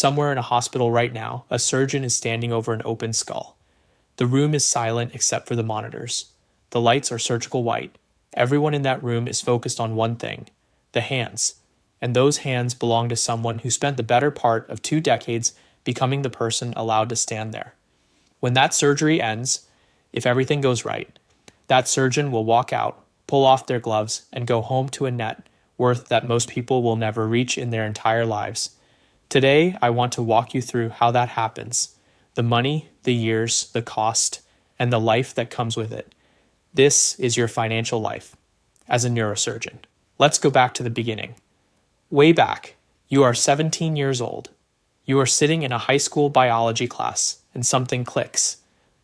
Somewhere in a hospital right now, a surgeon is standing over an open skull. The room is silent except for the monitors. The lights are surgical white. Everyone in that room is focused on one thing: the hands. And those hands belong to someone who spent the better part of 2 decades becoming the person allowed to stand there. When that surgery ends, if everything goes right, that surgeon will walk out, pull off their gloves, and go home to a net worth that most people will never reach in their entire lives. Today, I want to walk you through how that happens: the money, the years, the cost, and the life that comes with it. This is your financial life as a neurosurgeon. Let's go back to the beginning. Way back, you are 17 years old. You are sitting in a high school biology class, and something clicks.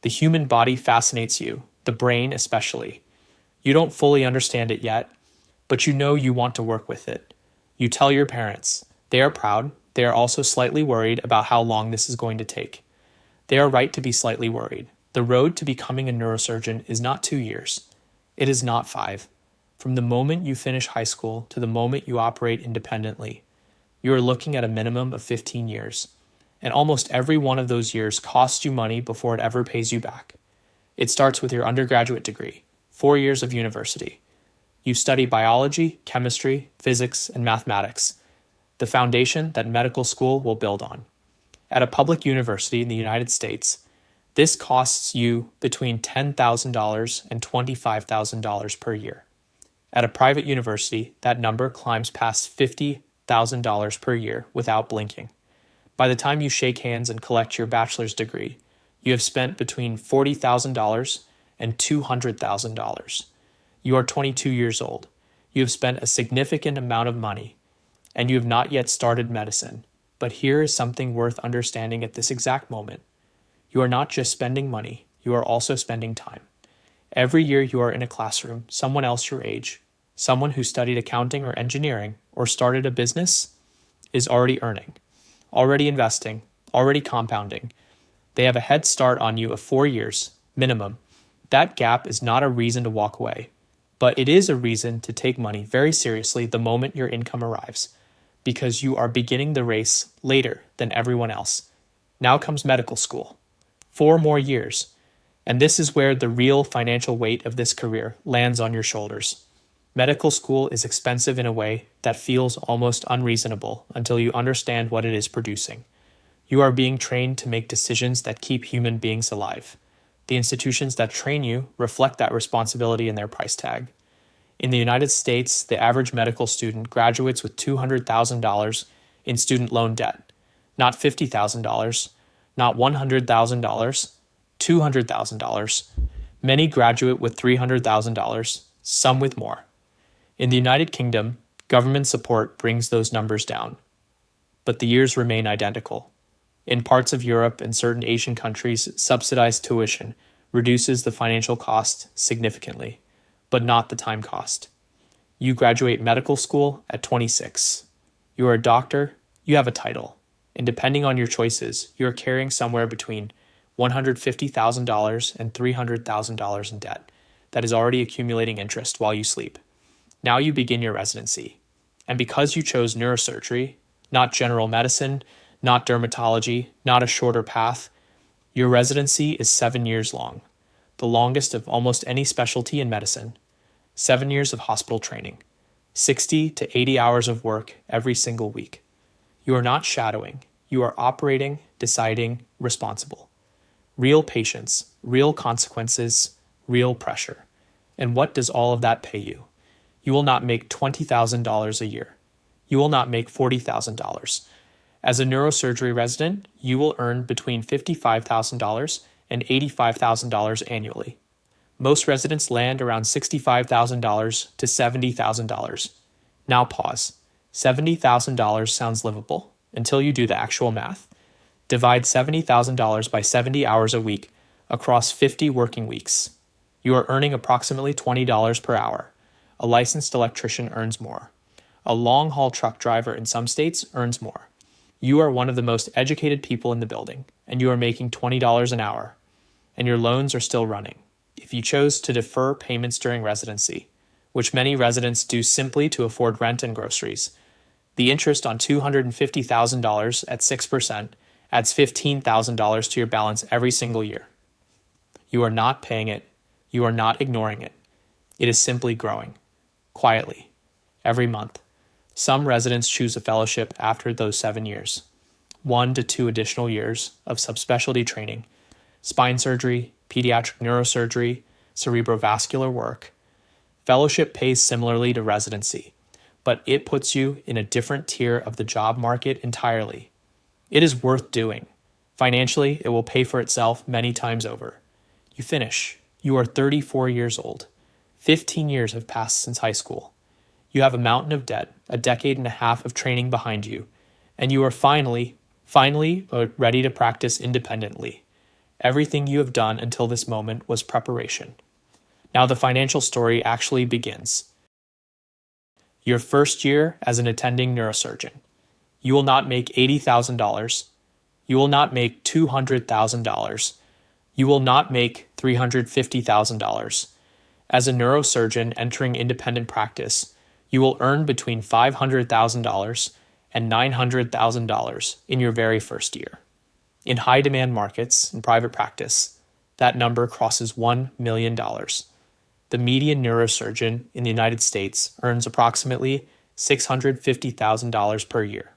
The human body fascinates you, the brain especially. You don't fully understand it yet, but you know you want to work with it. You tell your parents. They are proud. They are also slightly worried about how long this is going to take. They are right to be slightly worried. The road to becoming a neurosurgeon is not 2 years. It is not 5. From the moment you finish high school to the moment you operate independently, you are looking at a minimum of 15 years. And almost every one of those years costs you money before it ever pays you back. It starts with your undergraduate degree, 4 years of university. You study biology, chemistry, physics, and mathematics, the foundation that medical school will build on. At a public university in the United States, this costs you between $10,000 and $25,000 per year. At a private university, that number climbs past $50,000 per year without blinking. By the time you shake hands and collect your bachelor's degree, you have spent between $40,000 and $200,000. You are 22 years old. You have spent a significant amount of money, and you have not yet started medicine. But here is something worth understanding at this exact moment. You are not just spending money, you are also spending time. Every year you are in a classroom, someone else your age, someone who studied accounting or engineering or started a business, is already earning, already investing, already compounding. They have a head start on you of 4 years, minimum. That gap is not a reason to walk away, but it is a reason to take money very seriously the moment your income arrives, because you are beginning the race later than everyone else. Now comes medical school. 4 more years. And this is where the real financial weight of this career lands on your shoulders. Medical school is expensive in a way that feels almost unreasonable until you understand what it is producing. You are being trained to make decisions that keep human beings alive. The institutions that train you reflect that responsibility in their price tag. In the United States, the average medical student graduates with $200,000 in student loan debt, not $50,000, not $100,000, $200,000. Many graduate with $300,000, some with more. In the United Kingdom, government support brings those numbers down, but the years remain identical. In parts of Europe and certain Asian countries, subsidized tuition reduces the financial cost significantly, but not the time cost. You graduate medical school at 26. You are a doctor, you have a title, and depending on your choices, you are carrying somewhere between $150,000 and $300,000 in debt that is already accumulating interest while you sleep. Now you begin your residency. And because you chose neurosurgery, not general medicine, not dermatology, not a shorter path, your residency is 7 years long, the longest of almost any specialty in medicine. 7 years of hospital training, 60 to 80 hours of work every single week. You are not shadowing. You are operating, deciding, responsible. Real patients, real consequences, real pressure. And what does all of that pay you? You will not make $20,000 a year. You will not make $40,000. As a neurosurgery resident, you will earn between $55,000 and $85,000 annually. Most residents land around $65,000 to $70,000. Now pause. $70,000 sounds livable until you do the actual math. Divide $70,000 by 70 hours a week across 50 working weeks. You are earning approximately $20 per hour. A licensed electrician earns more. A long-haul truck driver in some states earns more. You are one of the most educated people in the building, and you are making $20 an hour, and your loans are still running. If you chose to defer payments during residency, which many residents do simply to afford rent and groceries, The interest on $250,000 at 6% adds $15,000 to your balance every single year. You are not paying it. You are not ignoring it. It is simply growing, quietly, every month. Some residents choose a fellowship after those 7 years, 1 to 2 additional years of subspecialty training, spine surgery, pediatric neurosurgery, cerebrovascular work. Fellowship pays similarly to residency, but it puts you in a different tier of the job market entirely. It is worth doing. Financially, it will pay for itself many times over. You finish. You are 34 years old. 15 years have passed since high school. You have a mountain of debt, a decade and a half of training behind you, and you are finally ready to practice independently. Everything you have done until this moment was preparation. Now the financial story actually begins. Your first year as an attending neurosurgeon. You will not make $80,000. You will not make $200,000. You will not make $350,000. As a neurosurgeon entering independent practice, you will earn between $500,000 and $900,000 in your very first year. In high-demand markets in private practice, that number crosses $1 million. The median neurosurgeon in the United States earns approximately $650,000 per year.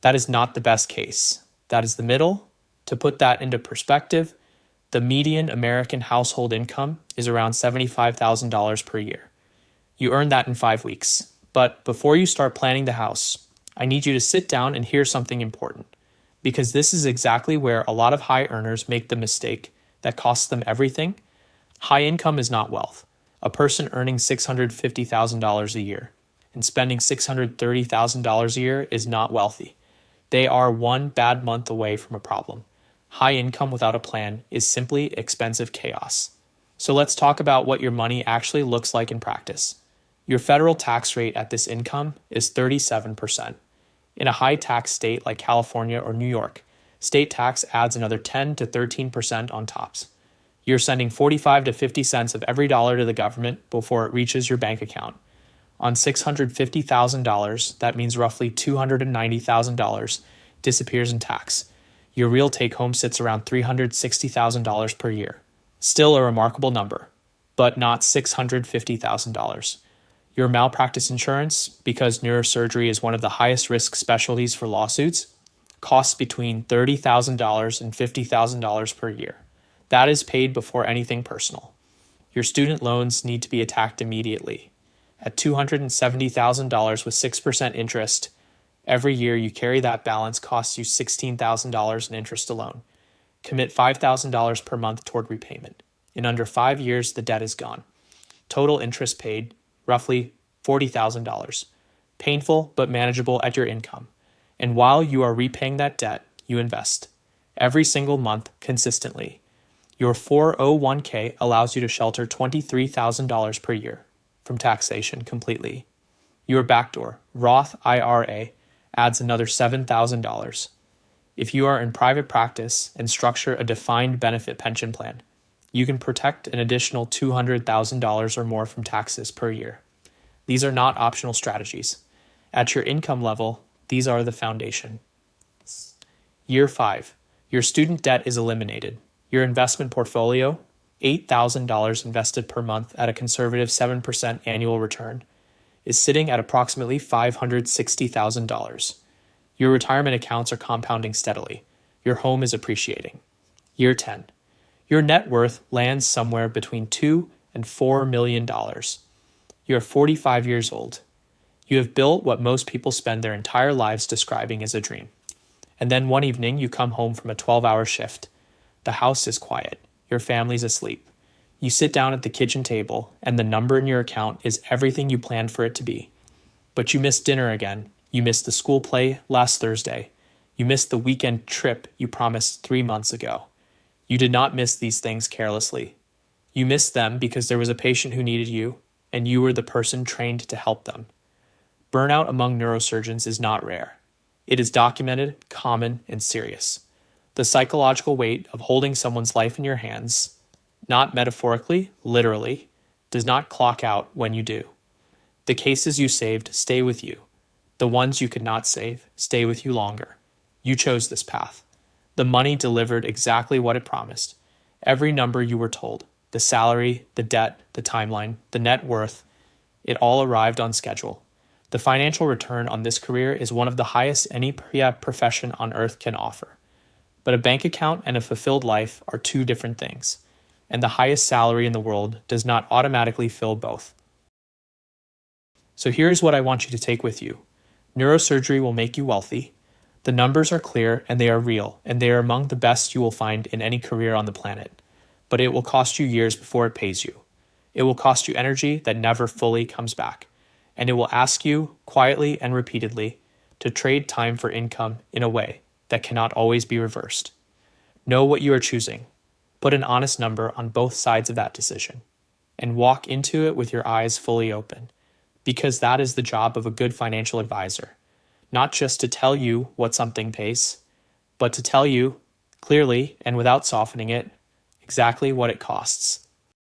That is not the best case. That is the middle. To put that into perspective, the median American household income is around $75,000 per year. You earn that in 5 weeks. But before you start planning the house, I need you to sit down and hear something important, because this is exactly where a lot of high earners make the mistake that costs them everything. High income is not wealth. A person earning $650,000 a year and spending $630,000 a year is not wealthy. They are one bad month away from a problem. High income without a plan is simply expensive chaos. So let's talk about what your money actually looks like in practice. Your federal tax rate at this income is 37%. In a high tax state like California or New York, state tax adds another 10 to 13% on tops. You're sending 45 to 50 cents of every dollar to the government before it reaches your bank account. On $650,000, that means roughly $290,000 disappears in tax. Your real take-home sits around $360,000 per year. Still a remarkable number, but not $650,000. Your malpractice insurance, because neurosurgery is one of the highest risk specialties for lawsuits, costs between $30,000 and $50,000 per year. That is paid before anything personal. Your student loans need to be attacked immediately. At $270,000 with 6% interest, every year you carry that balance costs you $16,000 in interest alone. Commit $5,000 per month toward repayment. In under 5 years, the debt is gone. Total interest paid, roughly $40,000. Painful but manageable at your income. And while you are repaying that debt, you invest. Every single month, consistently. Your 401k allows you to shelter $23,000 per year from taxation completely. Your backdoor, Roth IRA, adds another $7,000. If you are in private practice and structure a defined benefit pension plan, you can protect an additional $200,000 or more from taxes per year. These are not optional strategies. At your income level, these are the foundation. Year 5. Your student debt is eliminated. Your investment portfolio, $8,000 invested per month at a conservative 7% annual return, is sitting at approximately $560,000. Your retirement accounts are compounding steadily. Your home is appreciating. Year 10. Your net worth lands somewhere between $2 and $4 million. You are 45 years old. You have built what most people spend their entire lives describing as a dream. And then one evening you come home from a 12-hour shift. The house is quiet. Your family's asleep. You sit down at the kitchen table, and the number in your account is everything you planned for it to be. But you missed dinner again. You missed the school play last Thursday. You missed the weekend trip you promised 3 months ago. You did not miss these things carelessly. You missed them because there was a patient who needed you, and you were the person trained to help them. Burnout among neurosurgeons is not rare. It is documented, common, and serious. The psychological weight of holding someone's life in your hands, not metaphorically, literally, does not clock out when you do. The cases you saved stay with you. The ones you could not save stay with you longer. You chose this path. The money delivered exactly what it promised. Every number you were told, the salary, the debt, the timeline, the net worth, it all arrived on schedule. The financial return on this career is one of the highest any profession on earth can offer. But a bank account and a fulfilled life are two different things, and the highest salary in the world does not automatically fill both. So here's what I want you to take with you. Neurosurgery will make you wealthy. The numbers are clear and they are real, and they are among the best you will find in any career on the planet. But it will cost you years before it pays you. It will cost you energy that never fully comes back. And it will ask you, quietly and repeatedly, to trade time for income in a way that cannot always be reversed. Know what you are choosing. Put an honest number on both sides of that decision. And walk into it with your eyes fully open. Because that is the job of a good financial advisor. Not just to tell you what something pays, but to tell you, clearly and without softening it, exactly what it costs.